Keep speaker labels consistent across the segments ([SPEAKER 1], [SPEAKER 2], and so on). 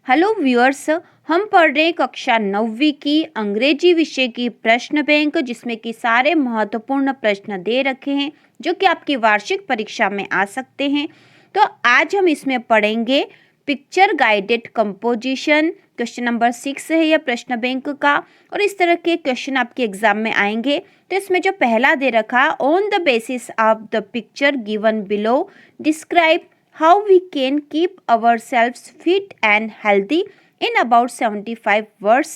[SPEAKER 1] Hello viewers, हम पढ़ रहे हैं कक्षा 9वीं की अंग्रेजी विषय की प्रश्न बैंक, जिसमें कि सारे महत्वपूर्ण प्रश्न दे रखे हैं जो कि आपकी वार्षिक परीक्षा में आ सकते हैं। तो आज हम इसमें पढ़ेंगे picture guided composition. Question number 6 है यह प्रश्न बैंक का, और इस तरह के क्वेश्चन आपके एग्जाम में आएंगे। तो इसमें जो पहला दे रखा, on the basis of the picture given below describe how we can keep ourselves fit and healthy in about 75 words।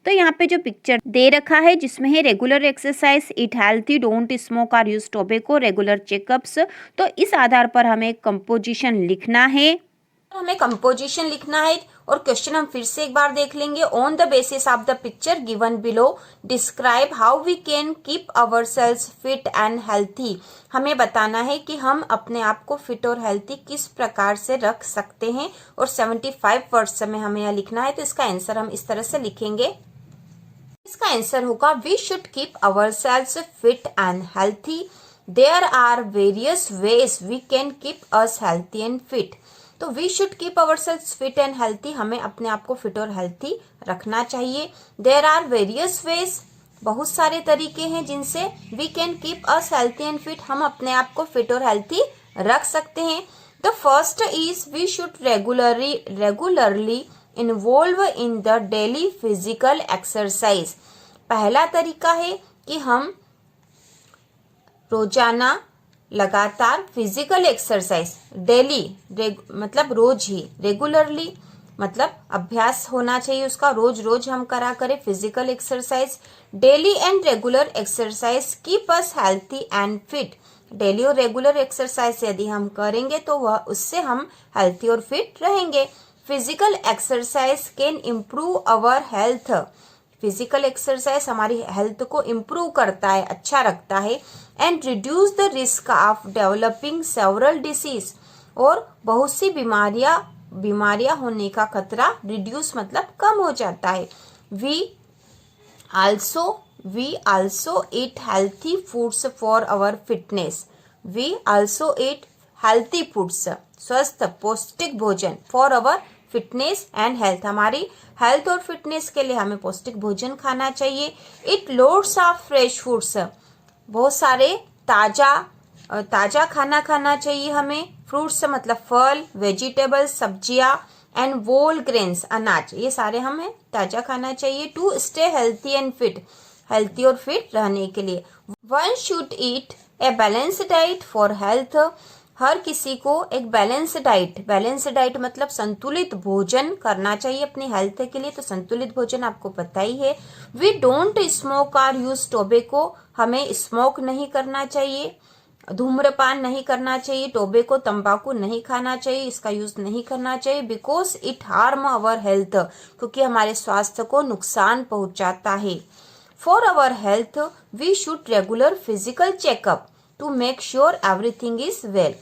[SPEAKER 1] तो यहाँ पे जो पिक्चर दे रखा है जिसमें है regular exercise, eat healthy, don't smoke और यूज टोबैको, रेगुलर चेकअप्स। तो इस आधार पर हमें कंपोजिशन लिखना है।
[SPEAKER 2] और क्वेश्चन हम फिर से एक बार देख लेंगे। On the basis of the picture given below describe how we can keep ourselves fit and healthy. हमें बताना है कि हम अपने आप को फिट और हेल्थी किस प्रकार से रख सकते हैं, और 75 वर्ड्स में हमें यह लिखना है। तो इसका आंसर हम इस तरह से लिखेंगे। इसका आंसर होगा we should keep ourselves fit and healthy. There are various ways we can keep us healthy and fit. तो we should keep ourselves fit and healthy, हमें अपने आप को फिट और हेल्थी रखना चाहिए। देयर आर वेरियस वेज, बहुत सारे तरीके हैं जिनसे we can keep us healthy and fit, हम अपने आप को फिट और हेल्थी रख सकते हैं। The first is we should regularly involve in the daily physical exercise. पहला तरीका है कि हम रोजाना लगातार फिजिकल एक्सरसाइज, डेली मतलब रोज ही, रेगुलरली मतलब अभ्यास होना चाहिए उसका, रोज रोज हम करा करें physical exercise. Daily and regular exercise keep us healthy and fit. Daily और रेगुलर एक्सरसाइज यदि हम करेंगे तो वह उससे हम हेल्थी और फिट रहेंगे। Physical exercise can improve our health. Physical exercise हमारी हेल्थ को इम्प्रूव करता है, अच्छा रखता है। And reduce the risk of developing several disease, और बहुत सी बीमारियां होने का खतरा रिड्यूस मतलब कम हो जाता है। We also eat healthy foods for our fitness. We also eat healthy foods, स्वस्थ पौष्टिक भोजन, for our fitness and health, हमारी हेल्थ और फिटनेस के लिए हमें पौष्टिक भोजन खाना चाहिए। Eat loads of fresh foods, बहुत सारे ताजा खाना खाना चाहिए हमें। फ्रूट्स मतलब फल, वेजिटेबल्स सब्जियां, एंड व्होल ग्रेन्स अनाज, ये सारे हमें ताजा खाना चाहिए। To stay healthy and fit, healthy और फिट रहने के लिए। One should eat a balance diet for health. हर किसी को एक बैलेंस डाइट मतलब संतुलित भोजन करना चाहिए अपनी हेल्थ के लिए। तो संतुलित भोजन आपको पता ही है। वी डोंट स्मोक और यूज टोबैको, हमें स्मोक नहीं करना चाहिए, धूम्रपान नहीं करना चाहिए, टोबैको तंबाकू नहीं खाना चाहिए, इसका यूज नहीं करना चाहिए। Because it harm our health, क्योंकि हमारे स्वास्थ्य को नुकसान पहुंचाता है। For our health we should regular physical checkup to make sure everything is well.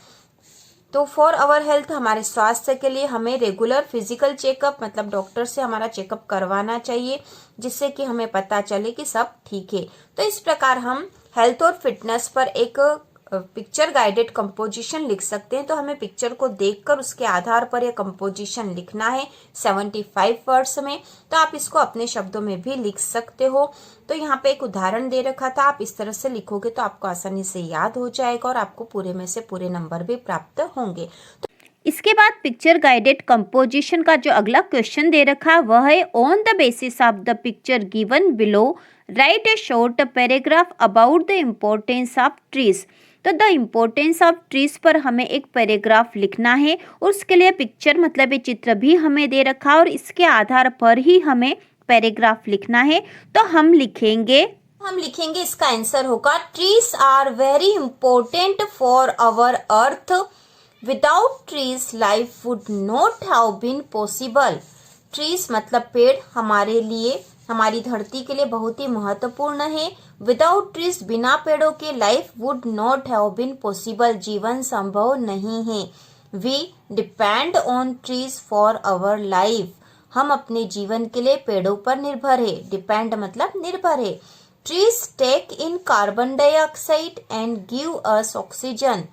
[SPEAKER 2] तो फॉर अवर हेल्थ, हमारे स्वास्थ्य के लिए हमें रेगुलर फिजिकल चेकअप मतलब डॉक्टर से हमारा चेकअप करवाना चाहिए, जिससे कि हमें पता चले कि सब ठीक है। तो इस प्रकार हम हेल्थ और फिटनेस पर एक पिक्चर गाइडेड कंपोजिशन लिख सकते हैं। तो हमें पिक्चर को देखकर उसके आधार पर यह कंपोजिशन लिखना है 75 वर्ड्स में। तो आप इसको अपने शब्दों में भी लिख सकते हो। तो यहाँ पे एक उदाहरण दे रखा था, आप इस तरह से लिखोगे तो आपको आसानी से याद हो जाएगा, और आपको पूरे में से पूरे नंबर भी प्राप्त होंगे।
[SPEAKER 1] इसके बाद पिक्चर गाइडेड कंपोजिशन का जो अगला क्वेश्चन दे रखा है वह है, on the basis of the picture given below right A short paragraph about the importance of trees. तो द इम्पोर्टेंस ऑफ ट्रीज पर हमें एक पैराग्राफ लिखना है, और उसके लिए पिक्चर मतलब ये चित्र भी हमें दे रखा है, और इसके आधार पर ही हमें पैराग्राफ लिखना है। तो हम लिखेंगे
[SPEAKER 2] इसका आंसर होगा trees are very important for our earth. Without trees life would not have been possible. Trees मतलब पेड़ हमारे लिए, हमारी धरती के लिए बहुत ही महत्वपूर्ण है। विदाउट ट्रीज, बिना पेड़ों के life would not have been possible, जीवन संभव नहीं है। We depend on trees for our life, हम अपने जीवन के लिए पेड़ों पर निर्भर है। डिपेंड मतलब निर्भर है। Trees take in carbon dioxide and give us oxygen.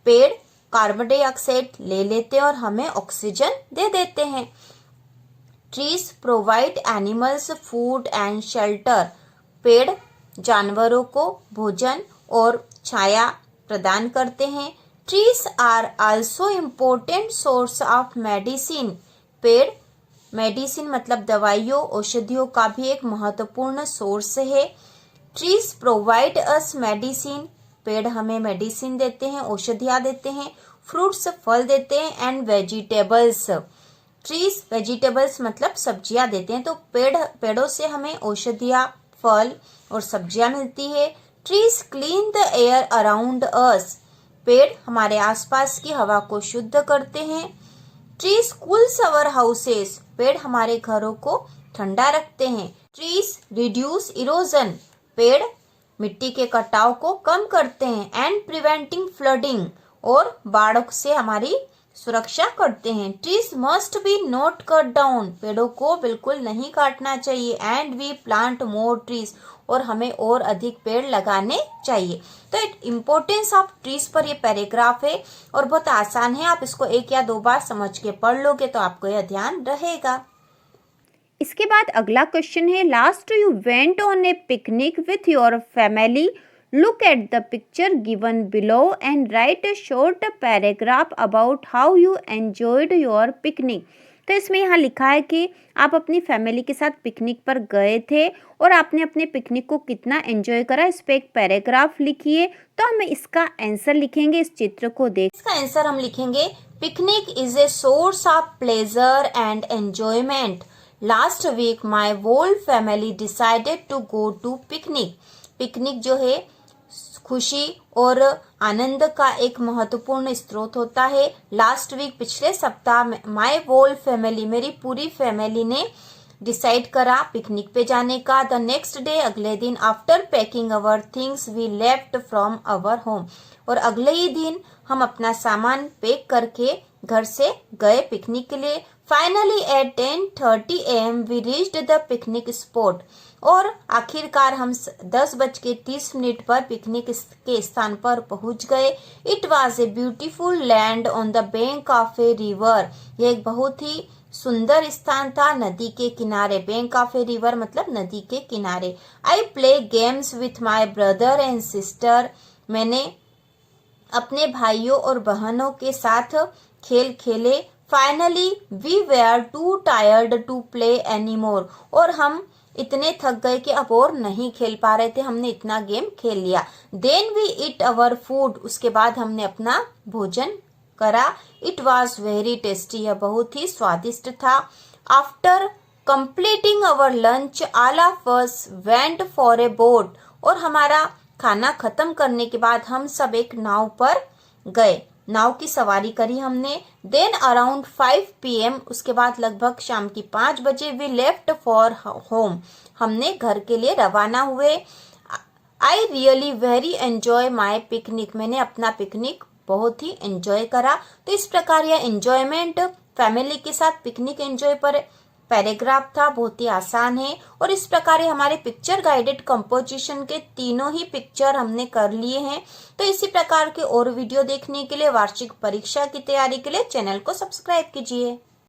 [SPEAKER 2] पेड़ कार्बन डाइऑक्साइड ले लेते हैं और हमें ऑक्सीजन दे देते हैं। Trees provide animals food and shelter. पेड़ जानवरों को भोजन और छाया प्रदान करते हैं। Trees are also important source of medicine. पेड़ मेडिसिन मतलब दवाइयों औषधियों का भी एक महत्वपूर्ण सोर्स है। Trees provide us medicine. पेड़ हमें मेडिसिन देते हैं, औषधियाँ देते हैं। फ्रूट्स फल देते हैं एंड वेजिटेबल्स। ट्रीज वेजिटेबल्स मतलब सब्जियां देते हैं, तो पेड़ों से हमें औषधियाँ फल और सब्जियां मिलती है। Trees clean the air around us. पेड़ हमारे आसपास की हवा को शुद्ध करते हैं। ट्रीज कूल्स अवर हाउसेस। पेड़ हमारे घरों को ठंडा रखते हैं। Trees reduce erosion. पेड़ मिट्टी के कटाव को कम करते हैं एंड प्रिवेंटिंग फ्लडिंग और बाढ़ से हमारी सुरक्षा करते हैं। Trees must be not cut down. पेड़ों को बिल्कुल नहीं काटना चाहिए। And we plant more trees. और हमें और अधिक पेड़ लगाने चाहिए। तो इम्पोर्टेंस ऑफ ट्रीज पर ये पैराग्राफ है और बहुत आसान है। आप इसको 1 या 2 बार समझ के पढ़ लोगे तो आपको यह ध्यान रहेगा।
[SPEAKER 1] इसके बाद अगला क्वेश्चन है, last you went on A picnic with your family. Look at the picture given below and right a short paragraph about how you enjoyed your picnic. तो इसमें यहाँ लिखा है कि आप अपनी फैमिली के साथ पिकनिक पर गए थे और आपने अपने पिकनिक को कितना एंजॉय करा, इस पे एक पैराग्राफ लिखिए। तो हम इसका आंसर लिखेंगे, इस चित्र को देख।
[SPEAKER 2] इसका आंसर हम लिखेंगे, picnic is a source of pleasure and enjoyment. Last week my whole family decided to go to picnic. Picnic जो है खुशी और आनंद का एक महत्वपूर्ण स्रोत होता है। लास्ट वीक पिछले सप्ताह में माई होल फैमिली मेरी पूरी फैमिली ने डिसाइड करा पिकनिक पे जाने का। द नेक्स्ट डे अगले दिन after packing our things we left from our home. और अगले ही दिन हम अपना सामान पैक करके घर से गए पिकनिक के लिए। Finally at 10:30 AM we reached the picnic spot. और आखिरकार हम 10:30 पर पिकनिक के स्थान पर पहुंच गए। It was a beautiful land on the bank of a river. यह एक बहुत ही सुंदर स्थान था नदी के किनारे। बैंक ऑफ ए रिवर मतलब नदी के किनारे। I play games with my brother and sister. मैंने अपने भाइयों और बहनों के साथ खेल खेले। Finally we were too tired to play any more. और हम इतने थक गए कि अब और नहीं खेल पा रहे थे, हमने इतना गेम खेल लिया। Then we eat our food. उसके बाद हमने अपना भोजन करा। It was very tasty. यह बहुत ही स्वादिष्ट था। After completing our lunch all of us went for a boat. और हमारा खाना खत्म करने के बाद हम सब एक नाव पर गए, नाव की सवारी करी हमने। देन अराउंड 5 PM उसके बाद लगभग शाम की 5 बजे वी लेफ्ट फॉर होम। हमने घर के लिए रवाना हुए। I really very enjoy my picnic. मैंने अपना पिकनिक बहुत ही एंजॉय करा। तो इस प्रकार यह एंजॉयमेंट फैमिली के साथ पिकनिक एंजॉय पर पैराग्राफ था, बहुत ही आसान है। और इस प्रकार हमारे पिक्चर गाइडेड कंपोजिशन के तीनों ही पिक्चर हमने कर लिए हैं। तो इसी प्रकार के और वीडियो देखने के लिए, वार्षिक परीक्षा की तैयारी के लिए चैनल को सब्सक्राइब कीजिए।